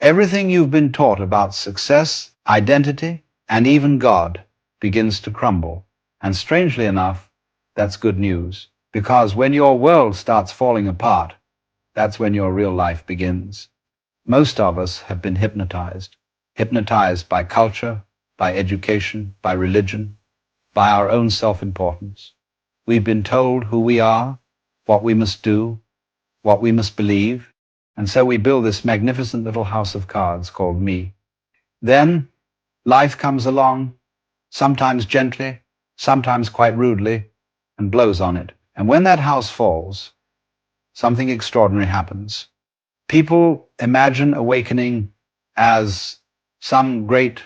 Everything you've been taught about success, identity, and even God begins to crumble. And strangely enough, that's good news. Because when your world starts falling apart, that's when your real life begins. Most of us have been hypnotized. Hypnotized by culture, by education, by religion, by our own self-importance. We've been told who we are, what we must do, what we must believe, and so we build this magnificent little house of cards called me. Then life comes along, sometimes gently, sometimes quite rudely, and blows on it. And when that house falls, something extraordinary happens. People imagine awakening as some great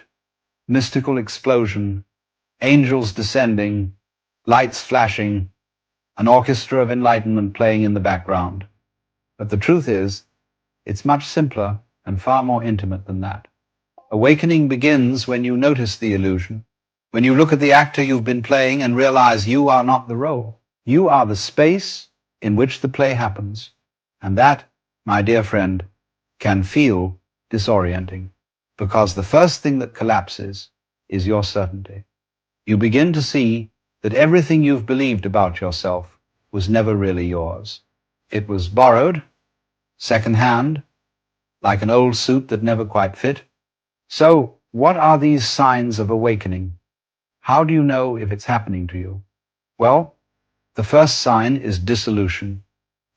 mystical explosion, angels descending, lights flashing, an orchestra of enlightenment playing in the background. But the truth is, it's much simpler and far more intimate than that. Awakening begins when you notice the illusion, when you look at the actor you've been playing and realize you are not the role. You are the space in which the play happens. And that, my dear friend, can feel disorienting, because the first thing that collapses is your certainty. You begin to see that everything you've believed about yourself was never really yours. It was borrowed, second-hand, like an old suit that never quite fit. So, what are these signs of awakening? How do you know if it's happening to you? Well, the first sign is dissolution,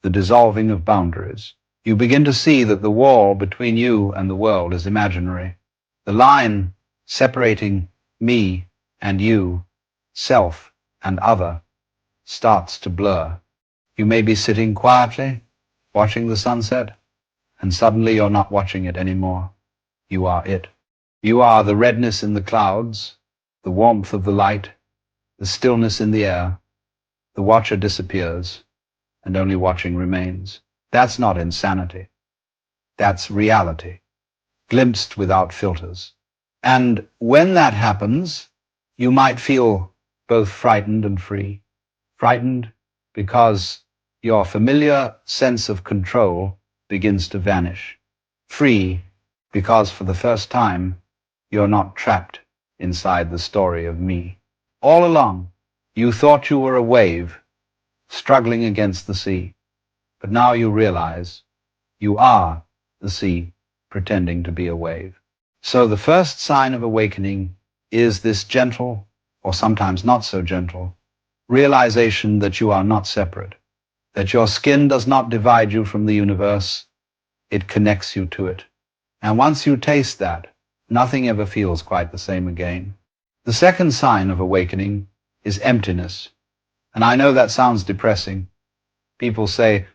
the dissolving of boundaries. You begin to see that the wall between you and the world is imaginary. The line separating me and you, self and other, starts to blur. You may be sitting quietly, watching the sunset, and suddenly you're not watching it anymore. You are it. You are the redness in the clouds, the warmth of the light, the stillness in the air. The watcher disappears, and only watching remains. That's not insanity. That's reality, glimpsed without filters. And when that happens, you might feel both frightened and free. Frightened because your familiar sense of control begins to vanish. Free because for the first time, you're not trapped inside the story of me. All along, you thought you were a wave struggling against the sea, but now you realize you are the sea pretending to be a wave. So the first sign of awakening is this gentle, or sometimes not so gentle, realization that you are not separate, that your skin does not divide you from the universe, it connects you to it. And once you taste that, nothing ever feels quite the same again. The second sign of awakening is emptiness. And I know that sounds depressing. People say,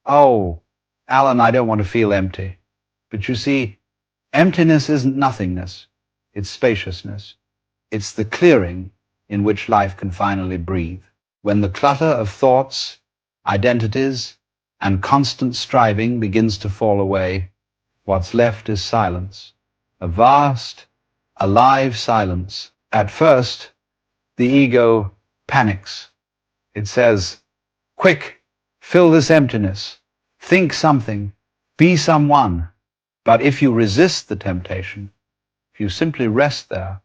"Oh, Alan, I don't want to feel empty." But you see, emptiness isn't nothingness. It's spaciousness. It's the clearing in which life can finally breathe. When the clutter of thoughts, identities, and constant striving begins to fall away, what's left is silence. A vast, alive silence. At first, the ego panics. It says, "Quick, fill this emptiness. Think something. Be someone." But if you resist the temptation, if you simply rest there,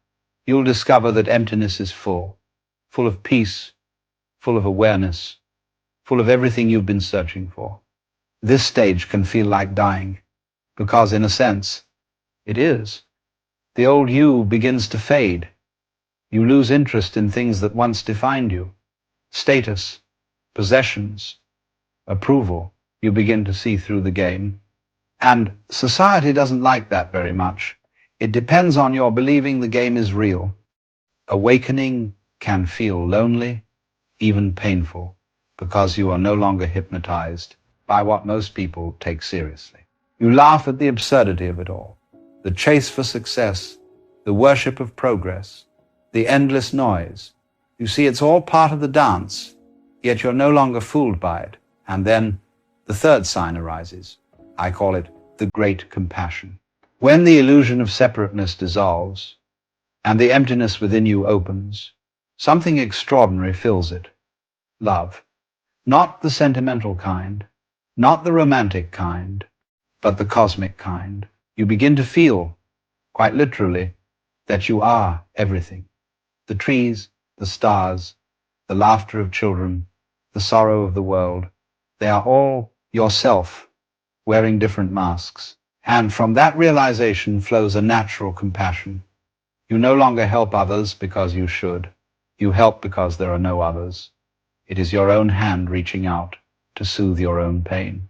you'll discover that emptiness is full of peace, full of awareness, full of everything you've been searching for. This stage can feel like dying, because in a sense, it is. The old you begins to fade. You lose interest in things that once defined you. Status, possessions, approval. You begin to see through the game. And society doesn't like that very much. It depends on your believing the game is real. Awakening can feel lonely, even painful, because you are no longer hypnotized by what most people take seriously. You laugh at the absurdity of it all, the chase for success, the worship of progress, the endless noise. You see, it's all part of the dance, yet you're no longer fooled by it. And then the third sign arises. I call it the great compassion. When the illusion of separateness dissolves and the emptiness within you opens, something extraordinary fills it. Love. Not the sentimental kind, not the romantic kind, but the cosmic kind. You begin to feel, quite literally, that you are everything. The trees, the stars, the laughter of children, the sorrow of the world, they are all yourself, wearing different masks. And from that realization flows a natural compassion. You no longer help others because you should. You help because there are no others. It is your own hand reaching out to soothe your own pain.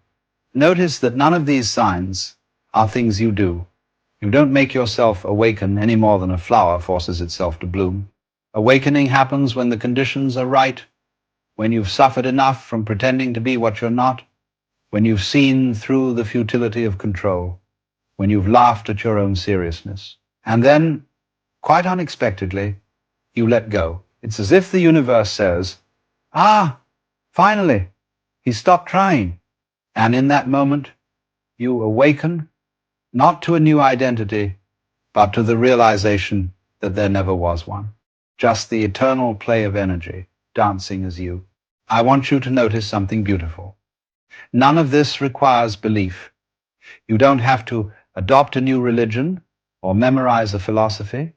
Notice that none of these signs are things you do. You don't make yourself awaken any more than a flower forces itself to bloom. Awakening happens when the conditions are right, when you've suffered enough from pretending to be what you're not, when you've seen through the futility of control, when you've laughed at your own seriousness. And then, quite unexpectedly, you let go. It's as if the universe says, finally, he stopped trying. And in that moment, you awaken, not to a new identity, but to the realization that there never was one. Just the eternal play of energy, dancing as you. I want you to notice something beautiful. None of this requires belief. You don't have to adopt a new religion or memorize a philosophy.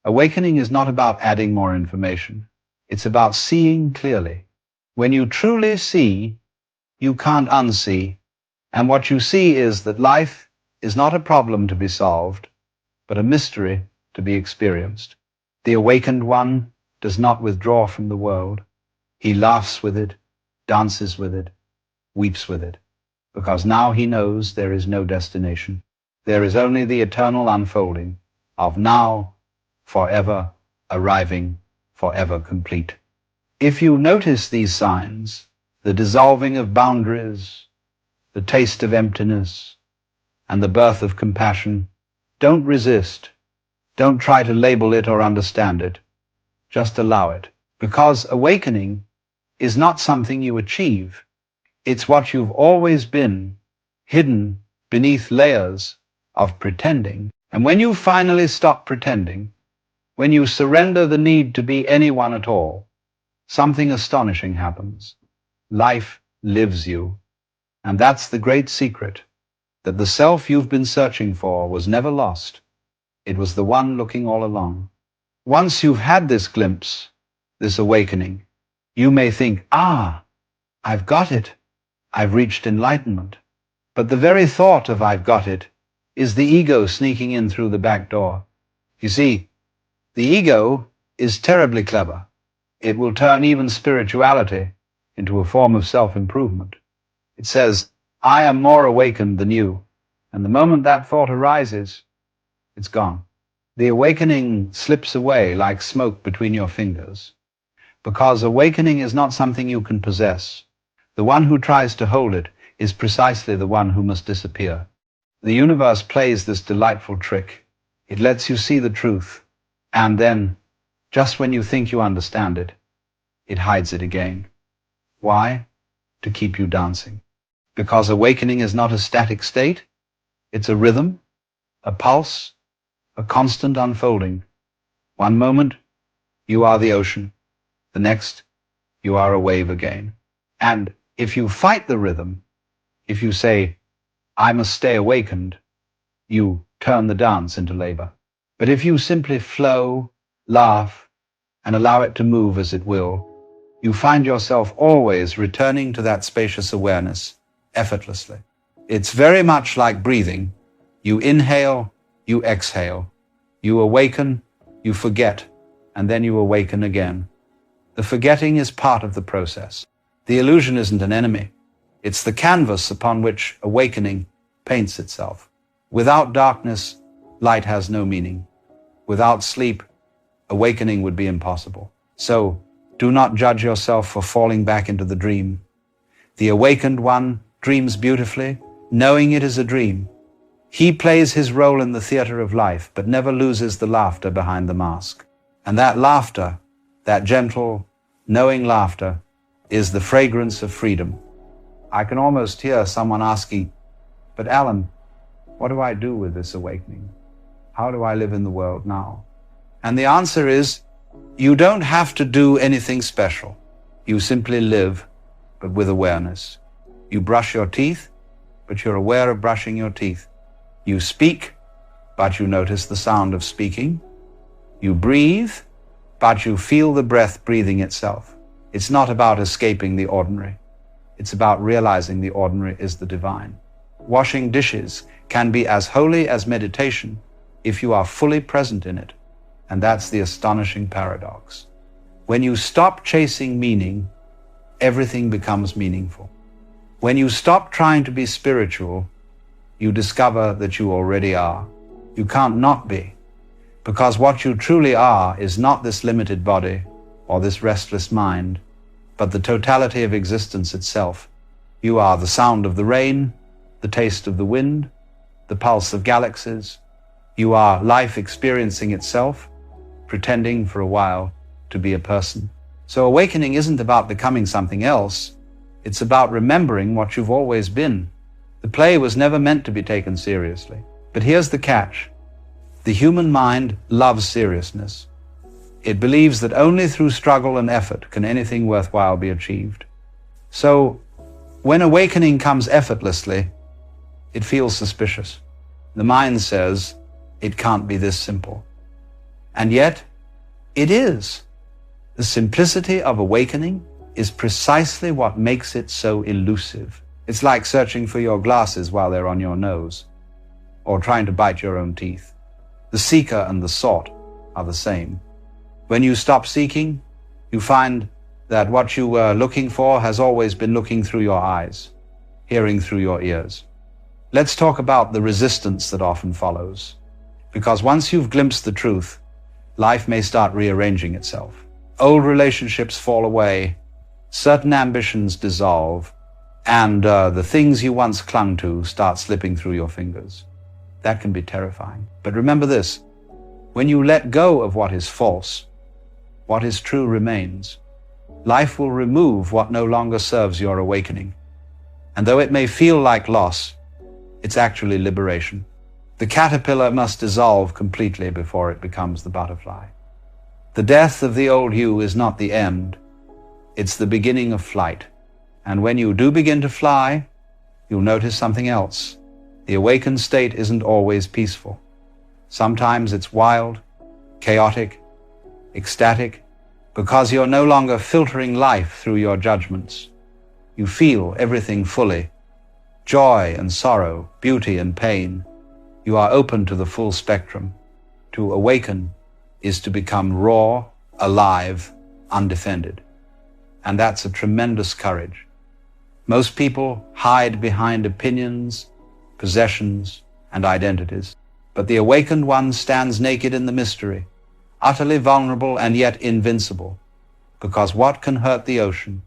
Awakening is not about adding more information. It's about seeing clearly. When you truly see, you can't unsee. And what you see is that life is not a problem to be solved, but a mystery to be experienced. The awakened one does not withdraw from the world. He laughs with it, dances with it, weeps with it, because now he knows there is no destination. There is only the eternal unfolding of now, forever, arriving, forever complete. If you notice these signs, the dissolving of boundaries, the taste of emptiness, and the birth of compassion, don't resist. Don't try to label it or understand it. Just allow it. Because awakening is not something you achieve. It's what you've always been, hidden beneath layers of pretending. And when you finally stop pretending, when you surrender the need to be anyone at all, something astonishing happens. Life lives you. And that's the great secret, that the self you've been searching for was never lost. It was the one looking all along. Once you've had this glimpse, this awakening, you may think, I've got it. I've reached enlightenment. But the very thought of I've got it is the ego sneaking in through the back door. You see, the ego is terribly clever. It will turn even spirituality into a form of self-improvement. It says, I am more awakened than you. And the moment that thought arises, it's gone. The awakening slips away like smoke between your fingers. Because awakening is not something you can possess. The one who tries to hold it is precisely the one who must disappear. The universe plays this delightful trick. It lets you see the truth. And then, just when you think you understand it, it hides it again. Why? To keep you dancing. Because awakening is not a static state. It's a rhythm, a pulse, a constant unfolding. One moment, you are the ocean. The next, you are a wave again. And if you fight the rhythm, if you say, I must stay awakened, you turn the dance into labor. But if you simply flow, laugh, and allow it to move as it will, you find yourself always returning to that spacious awareness, effortlessly. It's very much like breathing. You inhale, you exhale. You awaken, you forget, and then you awaken again. The forgetting is part of the process. The illusion isn't an enemy. It's the canvas upon which awakening paints itself. Without darkness, light has no meaning. Without sleep, awakening would be impossible. So, do not judge yourself for falling back into the dream. The awakened one dreams beautifully, knowing it is a dream. He plays his role in the theater of life, but never loses the laughter behind the mask. And that laughter, that gentle, knowing laughter, is the fragrance of freedom. I can almost hear someone asking, but Alan, what do I do with this awakening? How do I live in the world now? And the answer is, you don't have to do anything special. You simply live, but with awareness. You brush your teeth, but you're aware of brushing your teeth. You speak, but you notice the sound of speaking. You breathe, but you feel the breath breathing itself. It's not about escaping the ordinary. It's about realizing the ordinary is the divine. Washing dishes can be as holy as meditation if you are fully present in it. And that's the astonishing paradox. When you stop chasing meaning, everything becomes meaningful. When you stop trying to be spiritual, you discover that you already are. You can't not be, because what you truly are is not this limited body or this restless mind, but the totality of existence itself. You are the sound of the rain, the taste of the wind, the pulse of galaxies. You are life experiencing itself, pretending for a while to be a person. So awakening isn't about becoming something else. It's about remembering what you've always been. The play was never meant to be taken seriously. But here's the catch. The human mind loves seriousness. It believes that only through struggle and effort can anything worthwhile be achieved. So when awakening comes effortlessly, it feels suspicious. The mind says, it can't be this simple. And yet, it is. The simplicity of awakening is precisely what makes it so elusive. It's like searching for your glasses while they're on your nose, or trying to bite your own teeth. The seeker and the sought are the same. When you stop seeking, you find that what you were looking for has always been looking through your eyes, hearing through your ears. Let's talk about the resistance that often follows. Because once you've glimpsed the truth, life may start rearranging itself. Old relationships fall away, certain ambitions dissolve, and the things you once clung to start slipping through your fingers. That can be terrifying. But remember this, when you let go of what is false, what is true remains. Life will remove what no longer serves your awakening. And though it may feel like loss, it's actually liberation. The caterpillar must dissolve completely before it becomes the butterfly. The death of the old you is not the end. It's the beginning of flight. And when you do begin to fly, you'll notice something else. The awakened state isn't always peaceful. Sometimes it's wild, chaotic, ecstatic, because you're no longer filtering life through your judgments. You feel everything fully. Joy and sorrow, beauty and pain. You are open to the full spectrum. To awaken is to become raw, alive, undefended. And that's a tremendous courage. Most people hide behind opinions, possessions, and identities. But the awakened one stands naked in the mystery, utterly vulnerable and yet invincible. Because what can hurt the ocean?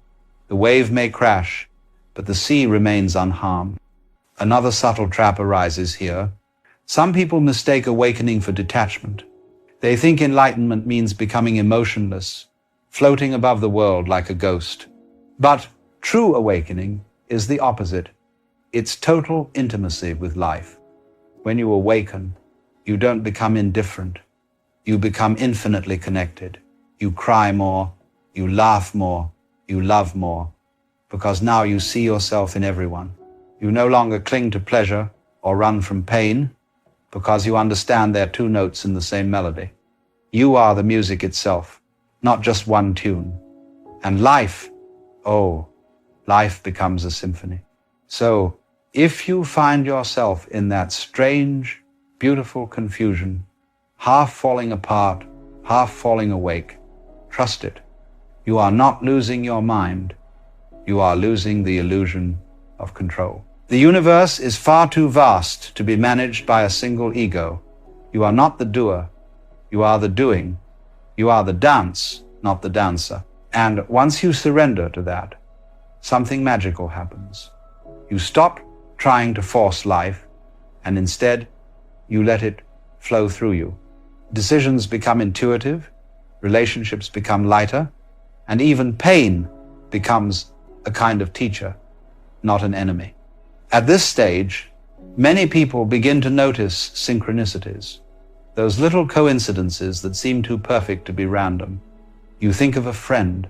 The wave may crash, but the sea remains unharmed. Another subtle trap arises here. Some people mistake awakening for detachment. They think enlightenment means becoming emotionless, floating above the world like a ghost. But true awakening is the opposite. It's total intimacy with life. When you awaken, you don't become indifferent. You become infinitely connected. You cry more, you laugh more, you love more, because now you see yourself in everyone. You no longer cling to pleasure or run from pain, because you understand they're two notes in the same melody. You are the music itself, not just one tune. And life, life becomes a symphony. So, if you find yourself in that strange, beautiful confusion, half falling apart, half falling awake, trust it. You are not losing your mind. You are losing the illusion of control. The universe is far too vast to be managed by a single ego. You are not the doer. You are the doing. You are the dance, not the dancer. And once you surrender to that, something magical happens. You stop trying to force life, and instead, you let it flow through you. Decisions become intuitive, relationships become lighter, and even pain becomes a kind of teacher, not an enemy. At this stage, many people begin to notice synchronicities, those little coincidences that seem too perfect to be random. You think of a friend,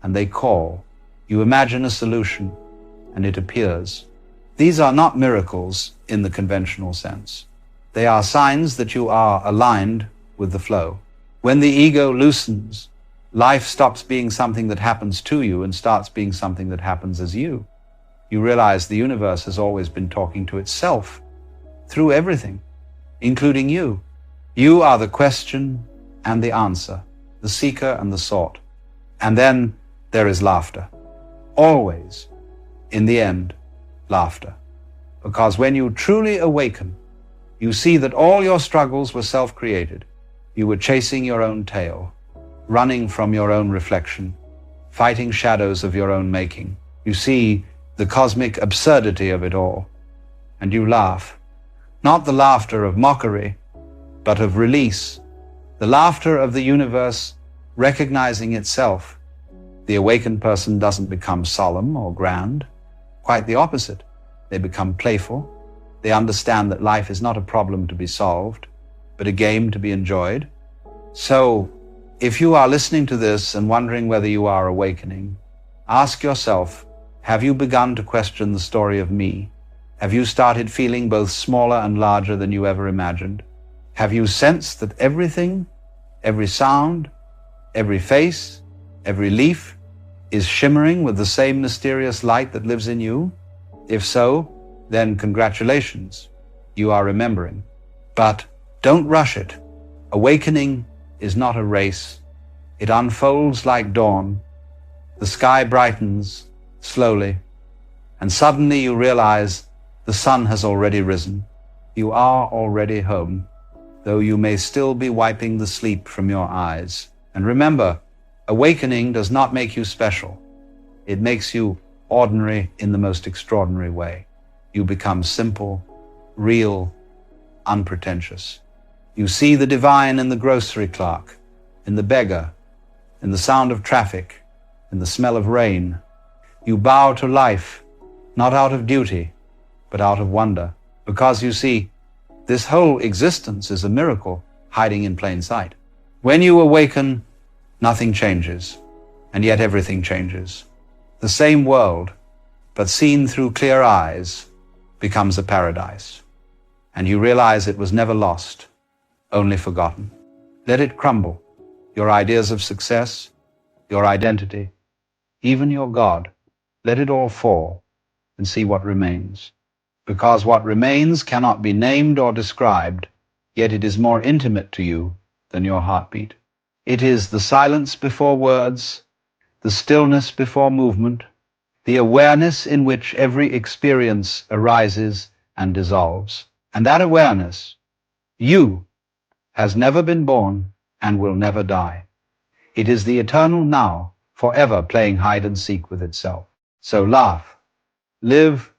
and they call. You imagine a solution, and it appears. These are not miracles in the conventional sense. They are signs that you are aligned with the flow. When the ego loosens, life stops being something that happens to you and starts being something that happens as you. You realize the universe has always been talking to itself through everything, including you. You are the question and the answer, the seeker and the sought. And then there is laughter. Always, in the end, laughter. Because when you truly awaken, you see that all your struggles were self-created. You were chasing your own tail, running from your own reflection, fighting shadows of your own making. You see the cosmic absurdity of it all, and you laugh. Not the laughter of mockery, but of release. The laughter of the universe recognizing itself. The awakened person doesn't become solemn or grand. Quite the opposite. They become playful. They understand that life is not a problem to be solved, but a game to be enjoyed. So, if you are listening to this and wondering whether you are awakening, ask yourself, have you begun to question the story of me? Have you started feeling both smaller and larger than you ever imagined? Have you sensed that everything, every sound, every face, every leaf is shimmering with the same mysterious light that lives in you? If so, then congratulations, you are remembering. But don't rush it. Awakening is not a race. It unfolds like dawn. The sky brightens slowly, and suddenly you realize the sun has already risen. You are already home, though you may still be wiping the sleep from your eyes. And remember, awakening does not make you special. It makes you ordinary in the most extraordinary way. You become simple, real, unpretentious. You see the divine in the grocery clerk, in the beggar, in the sound of traffic, in the smell of rain. You bow to life, not out of duty, but out of wonder. Because you see, this whole existence is a miracle hiding in plain sight. When you awaken, nothing changes, and yet everything changes. The same world, but seen through clear eyes, becomes a paradise. And you realize it was never lost, only forgotten. Let it crumble. Your ideas of success, your identity, even your God. Let it all fall and see what remains. Because what remains cannot be named or described, yet it is more intimate to you than your heartbeat. It is the silence before words, the stillness before movement, the awareness in which every experience arises and dissolves. And that awareness, you, has never been born and will never die. It is the eternal now, forever playing hide and seek with itself. So laugh, live,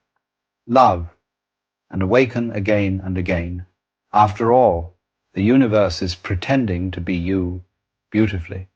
love, and awaken again and again. After all, the universe is pretending to be you beautifully.